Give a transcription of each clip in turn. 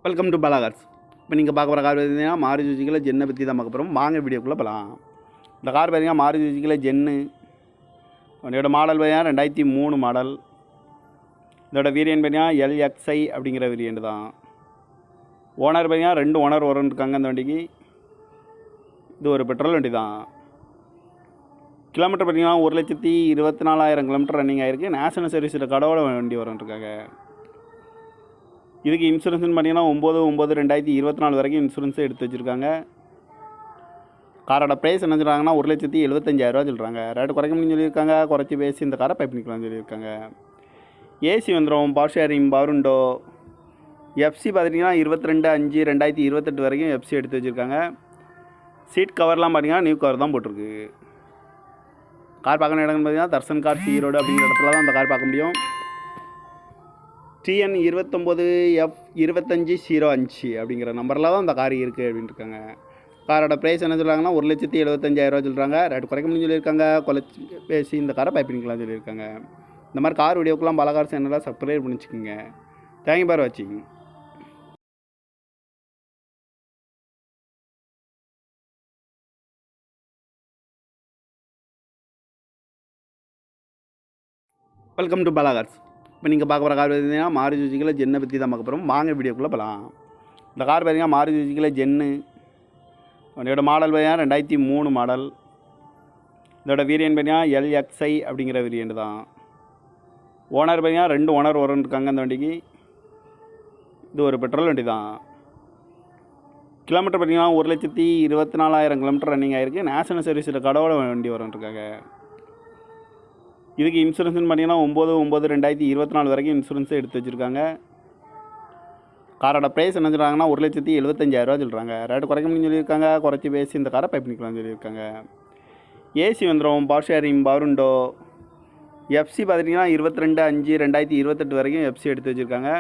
Welcome to Bala Cars. இப்போ நீங்கள் பார்க்க போகிற கார் பார்த்தீங்கன்னா மாருதி சுசுக்கியில் ஜென்னை பற்றி தான் பார்க்க போகிறோம். வாங்க வீடியோக்குள்ளே போகலாம். இந்த கார் பார்த்தீங்கன்னா மாருதி சுசுக்கியில் ஜென்னு. இதோட மாடல் பார்த்தீங்கன்னா 2003 மாடல். இதோட வேரியன்ட் பார்த்தீங்கன்னா LXI அப்படிங்கிற வேரியன்ட் தான். ஓனர் பார்த்தீங்கன்னா 2 ஓனர் இருக்காங்க இந்த வண்டிக்கு. இது ஒரு பெட்ரோல் வண்டி தான். கிலோமீட்டர் பார்த்தீங்கன்னா 1,24,000 கிலோமீட்டர் ரன்னிங் ஆகிருக்கு. நேஷனல் சர்வீஸில் கடவுள வண்டி இருக்காங்க. இதுக்கு இன்சூரன்ஸ்னு பார்த்தீங்கன்னா 9/9/2024 வரைக்கும் இன்சூரன்ஸை எடுத்து வச்சுருக்காங்க. காரோட ப்ரைஸ் என்ன சொல்கிறாங்கன்னா 1,75,000 சொல்கிறாங்க. ரேட்டு குறைக்க முடியும்னு சொல்லியிருக்காங்க. குறைச்சி பேசி இந்த காரை பைப் பண்ணிக்கலாம்னு சொல்லியிருக்காங்க. ஏசி வந்துடும், power sharing, power window. FC பார்த்திங்கன்னா 22/5/2028 வரைக்கும் எஃப்சி எடுத்து வச்சுருக்காங்க. சீட் கவர்லாம் பார்த்தீங்கன்னா நியூ கவர் தான் போட்டிருக்கு. கார் பார்க்கணும் இடம்னு பார்த்தீங்கன்னா தர்சன் கார் ஈரோடு அப்படிங்கிற இடத்துல தான் அந்த கார் பார்க்க முடியும். TN 29F2505 அப்படிங்கிற நம்பரில் தான் அந்த கார் இருக்குது அப்படின்ட்டு இருக்காங்க. காரோட ப்ரைஸ் என்ன சொல்கிறாங்கன்னா 1,75,000 சொல்கிறாங்க. ரேட்டு குறைக்க முடியும்னு சொல்லியிருக்காங்க. குறைச்சி பேசி இந்த காரை பைப் பண்ணிக்கலாம் சொல்லியிருக்காங்க. இந்த மாதிரி கார் வீடியோக்கெலாம் பாலாகார் சேனலில் சப்ஸ்கிரைப் பண்ணிச்சுக்கோங்க. தேங்க்யூ ஃபார் வாட்சிங். Welcome to Bala Cars. இப்போ நீங்கள் பார்க்க போகிற கார் பார்த்தீங்கன்னா மாருதி சுசுக்கியில் ஜென்னை பற்றி தான் பார்க்க போகிறோம். வாங்க வீடியோக்குள்ளே போகலாம். இந்த கார் பார்த்தீங்கன்னா மாருதி சுசுக்கியில் ஜென்னு. இதோட மாடல் பார்த்தீங்கன்னா 2003 மாடல். இதோட வேரியன்ட் பார்த்தீங்கன்னா LXI அப்படிங்கிற வேரியன்ட் தான். ஓனர் பார்த்தீங்கன்னா 2 ஓனர் இருக்காங்க இந்த வண்டிக்கு. இது ஒரு பெட்ரோல் வண்டி தான். கிலோமீட்டர் பார்த்தீங்கன்னா 1,24,000 கிலோமீட்டர் ரன்னிங் ஆகிருக்கு. நேஷனல் சர்வீஸில் கடவுள வண்டி இருக்காங்க. இதுக்கு இன்சூரன்ஸ்னு பார்த்தீங்கன்னா 9/9/2024 வரைக்கும் இன்சூரன்ஸை எடுத்து வச்சுருக்காங்க. காரோட ப்ரைஸ் என்ன சொல்கிறாங்கன்னா 1,75,000 சொல்கிறாங்க. ரேட்டு குறைக்க முடியும்னு சொல்லியிருக்காங்க. குறைச்சி பேசி இந்த காரை பைப் பண்ணிக்கலாம்னு சொல்லியிருக்காங்க. ஏசி வந்துடும், power sharing, power window. FC பார்த்திங்கன்னா 22/5/2028 வரைக்கும் எஃப்சி எடுத்து வச்சுருக்காங்க.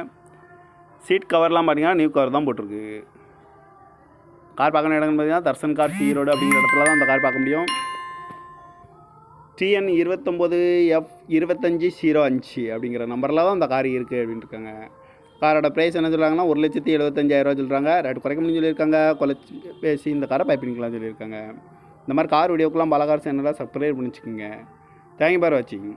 சீட் கவர்லாம் பார்த்தீங்கன்னா நியூ கவர் தான் போட்டிருக்கு. கார் பார்க்கணும் இடம்னு பார்த்தீங்கன்னா தர்சன் கார் ஈரோடு அப்படிங்கிற இடத்துல தான் அந்த கார் பார்க்க முடியும். TN 29F2505 அப்படிங்கிற நம்பரில் தான் அந்த கார் இருக்குது அப்படின்ட்டு இருக்காங்க. காரோட ப்ரைஸ் என்ன சொல்கிறாங்கன்னா 1,75,000 சொல்கிறாங்க. ரேட்டு குறைக்க முடியும்னு சொல்லியிருக்காங்க. குறைச்சி பேசி இந்த காரை பைப் பண்ணிக்கலாம் சொல்லியிருக்காங்க. இந்த மாதிரி கார் வீடியோக்கெலாம் பாலாகார் சேனலில் சப்ஸ்கிரைப் பண்ணிச்சுக்கோங்க. தேங்க்யூ ஃபார் வாட்சிங்.